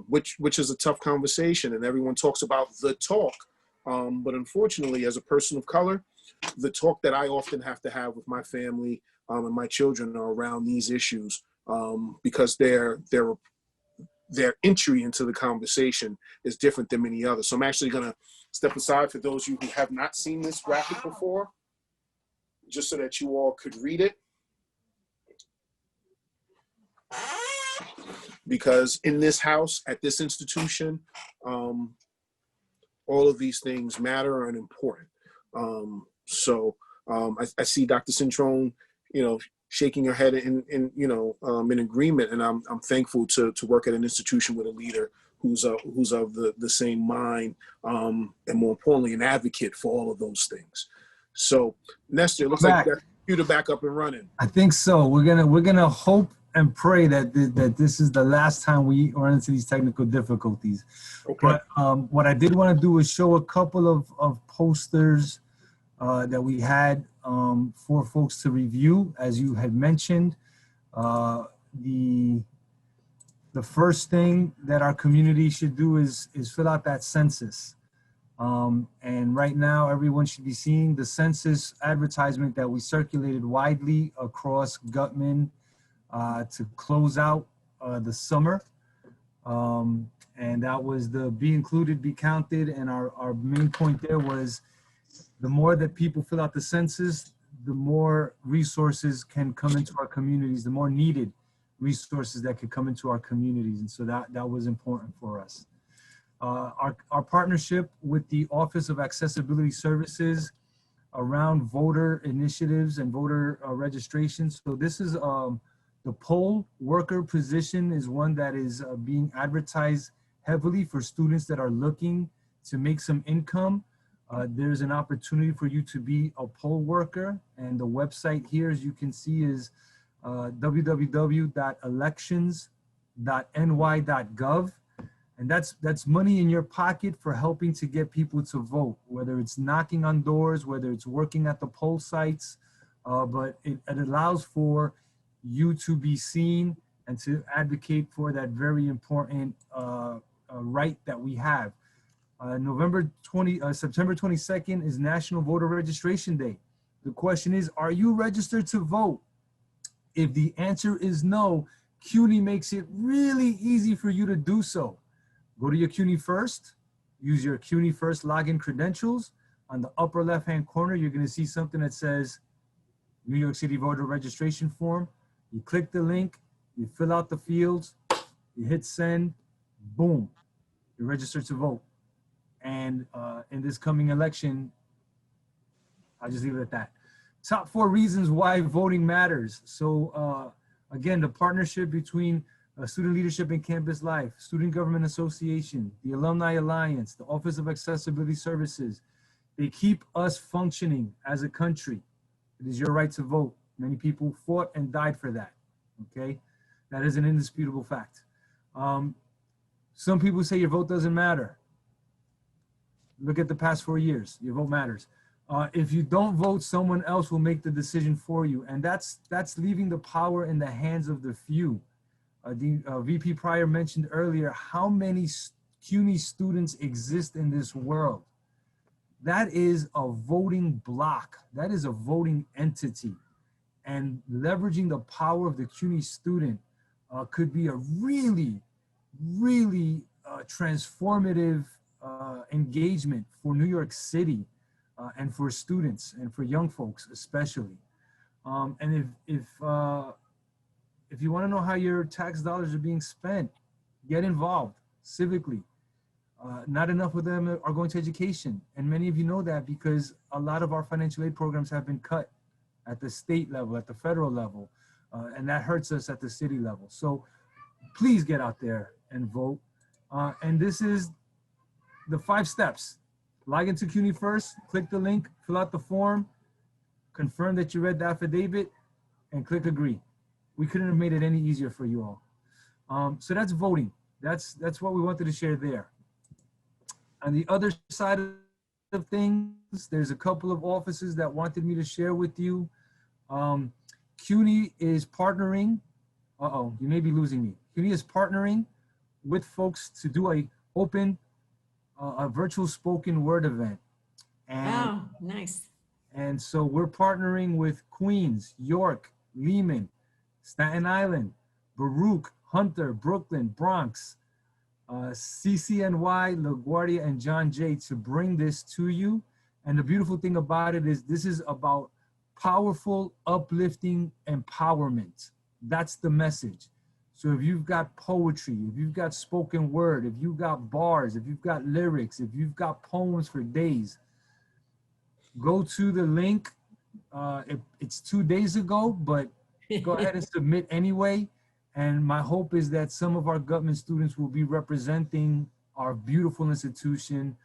which is a tough conversation. And everyone talks about the talk. But unfortunately, as a person of color, the talk that I often have to have with my family and my children are around these issues because their entry into the conversation is different than many others. So I'm actually going to step aside for those of you who have not seen this graphic before, just so that you all could read it. Because in this house, at this institution, all of these things matter and important. I see Dr. Cintrón, you know, shaking her head in agreement, and I'm thankful to work at an institution with a leader who's of the same mind, and more importantly, an advocate for all of those things. So, Nestor, it looks like you got the computer back up and running. I think so. We're gonna hope and pray that this is the last time we run into these technical difficulties. Okay. But what I did want to do is show a couple of posters that we had for folks to review, as you had mentioned. The first thing that our community should do is fill out that census. And right now, everyone should be seeing the census advertisement that we circulated widely across Guttman to close out the summer. And that was the be included, be counted. And our main point there was the more that people fill out the census, the more resources can come into our communities, the more needed resources that could come into our communities. And so that was important for us. Our partnership with the Office of Accessibility Services around voter initiatives and voter registration. So this is the poll worker position is one that is being advertised heavily for students that are looking to make some income. There's an opportunity for you to be a poll worker, and the website here, as you can see, is www.elections.ny.gov. And that's money in your pocket for helping to get people to vote, whether it's knocking on doors, whether it's working at the poll sites, but it allows for you to be seen and to advocate for that very important right that we have. September 22nd is National Voter Registration Day. The question is, are you registered to vote? If the answer is no, CUNY makes it really easy for you to do so. Go to your CUNY First, use your CUNY First login credentials. On the upper left-hand corner, you're gonna see something that says New York City voter registration form. You click the link, you fill out the fields, you hit send, boom, you're registered to vote. And in this coming election, I'll just leave it at that. Top 4 reasons why voting matters. So again, the partnership between Student Leadership and Campus Life, Student Government Association, the Alumni Alliance, the Office of Accessibility Services, they keep us functioning as a country. It is your right to vote. Many people fought and died for that, okay? That is an indisputable fact. Some people say your vote doesn't matter. Look at the past 4 years, your vote matters. If you don't vote, someone else will make the decision for you. And that's leaving the power in the hands of the few. The VP Pryor mentioned earlier how many CUNY students exist in this world. That is a voting block. That is a voting entity. And leveraging the power of the CUNY student could be a really, really transformative engagement for New York City and for students and for young folks especially. And if you want to know how your tax dollars are being spent, get involved civically. Not enough of them are going to education. And many of you know that because a lot of our financial aid programs have been cut at the state level, at the federal level, and that hurts us at the city level. So please get out there and vote. And this is the 5 steps. Log into CUNY first, click the link, fill out the form, confirm that you read the affidavit, and click agree. We couldn't have made it any easier for you all. So that's voting. That's what we wanted to share there. On the other side of things, there's a couple of offices that wanted me to share with you. CUNY is partnering, you may be losing me. CUNY is partnering with folks to do a virtual spoken word event. And, Oh, nice. And so we're partnering with Queens, York, Lehman, Staten Island, Baruch, Hunter, Brooklyn, Bronx, CCNY, LaGuardia, and John Jay to bring this to you. And the beautiful thing about it is this is about powerful, uplifting empowerment. That's the message. So if you've got poetry, if you've got spoken word, if you've got bars, if you've got lyrics, if you've got poems for days, go to the link. It's 2 days ago, but go ahead and submit anyway. And my hope is that some of our Guttman students will be representing our beautiful institution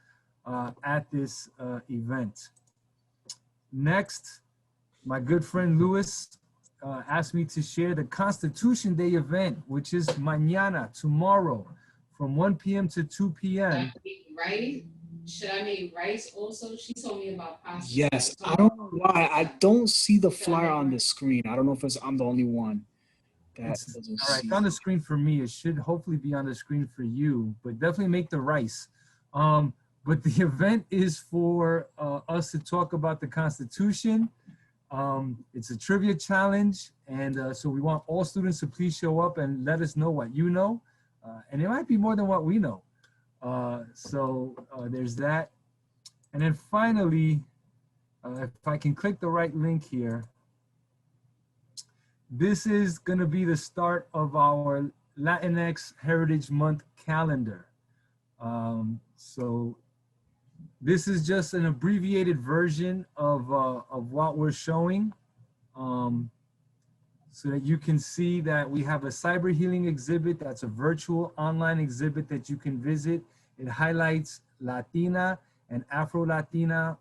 at this event. Next, my good friend Louis asked me to share the Constitution Day event, which is mañana, tomorrow, from 1 p.m. to 2 p.m. Right? Should I make rice also? She told me about pasta. Yes, I don't know why. I don't see the flyer on the screen. I don't know if I'm the only one that doesn't all right, see. it's on the screen for me. It should hopefully be on the screen for you, but definitely make the rice. But the event is for us to talk about the Constitution. It's a trivia challenge, and so we want all students to please show up and let us know what you know. And it might be more than what we know. So there's that. And then finally, if I can click the right link here, this is gonna be the start of our Latinx Heritage Month calendar. So this is just an abbreviated version of what we're showing, so that you can see that we have a cyber healing exhibit. That's a virtual online exhibit that you can visit. It highlights Latina and Afro-Latina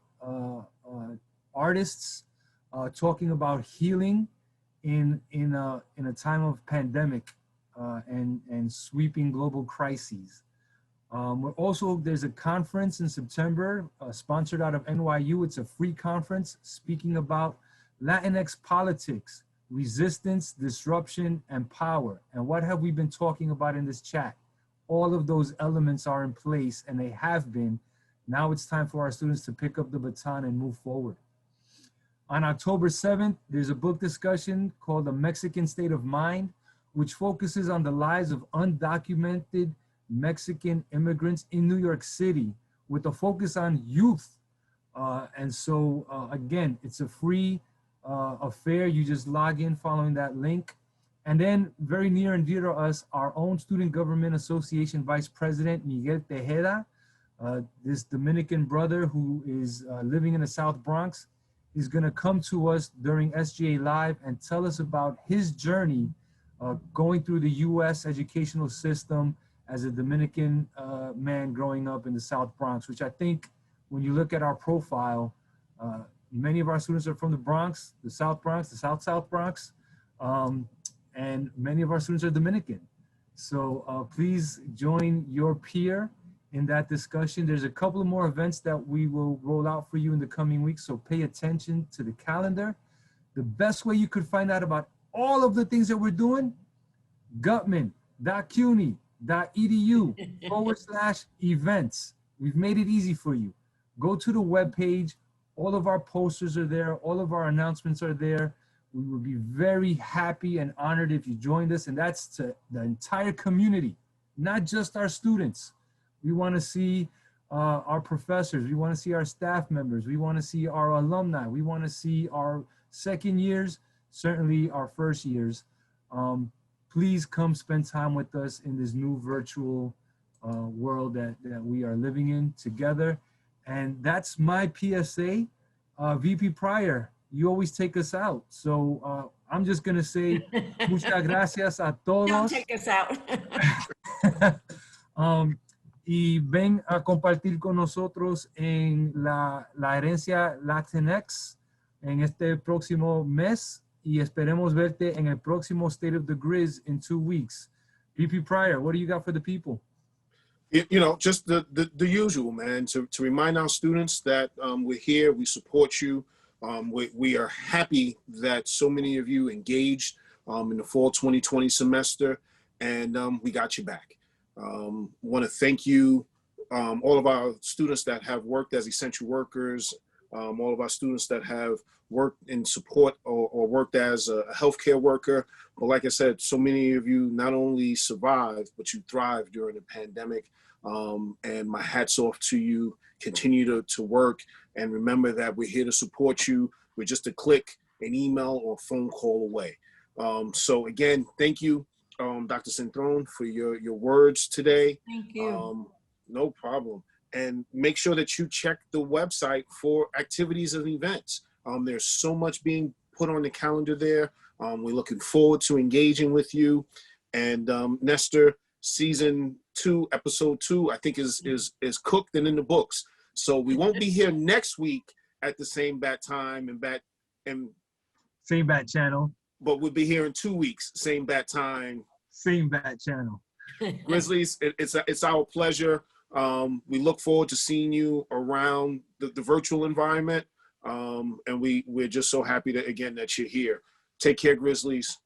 artists talking about healing in a time of pandemic and sweeping global crises. There's a conference in September sponsored out of NYU. It's a free conference speaking about Latinx politics, resistance, disruption, and power. And what have we been talking about in this chat? All of those elements are in place, and they have been. Now it's time for our students to pick up the baton and move forward. On October 7th, there's a book discussion called The Mexican State of Mind, which focuses on the lives of undocumented Mexican immigrants in New York City with a focus on youth. Again, it's a free affair. You just log in following that link. And then very near and dear to us, our own Student Government Association Vice President, Miguel Tejeda, this Dominican brother who is living in the South Bronx, is gonna come to us during SGA Live and tell us about his journey going through the US educational system as a Dominican man growing up in the South Bronx, which I think when you look at our profile, many of our students are from the Bronx, the South Bronx, the South Bronx, and many of our students are Dominican. So please join your peer in that discussion. There's a couple of more events that we will roll out for you in the coming weeks, so pay attention to the calendar. The best way you could find out about all of the things that we're doing, Guttman.cuny.edu/events. We've made it easy for you. Go to the webpage. All of our posters are there. All of our announcements are there. We would be very happy and honored if you joined us. And that's to the entire community, not just our students. We want to see our professors. We want to see our staff members. We want to see our alumni. We want to see our second years, certainly our first years. Please come spend time with us in this new virtual world that we are living in together. And that's my PSA. VP Pryor, you always take us out. So I'm just going to say, muchas gracias a todos. Don't take us out. Y ven a compartir con nosotros en la herencia Latinx en este próximo mes. Y esperemos verte en el próximo State of the Grizz in 2 weeks. VP Pryor, what do you got for the people? You know, just the usual, man, to remind our students that we're here, we support you. We are happy that so many of you engaged in the fall 2020 semester, and we got you back. Want to thank you, all of our students that have worked as essential workers, all of our students that have worked in support or worked as a healthcare worker. But like I said, so many of you not only survived, but you thrived during the pandemic. And my hat's off to you. Continue to work, and remember that we're here to support you. We're just a click, an email, or phone call away. So again, thank you, Dr. Cintrón, for your words today. Thank you. No problem. And make sure that you check the website for activities and events. There's so much being put on the calendar there. We're looking forward to engaging with you. And Nestor, season 2, episode 2, I think is cooked and in the books. So we won't be here next week at the same bat time and Same bat channel. But we'll be here in 2 weeks, same bat time, same bat channel. Grizzlies, it's our pleasure. We look forward to seeing you around the virtual environment. And we're just so happy that, again, that you're here. Take care, Grizzlies.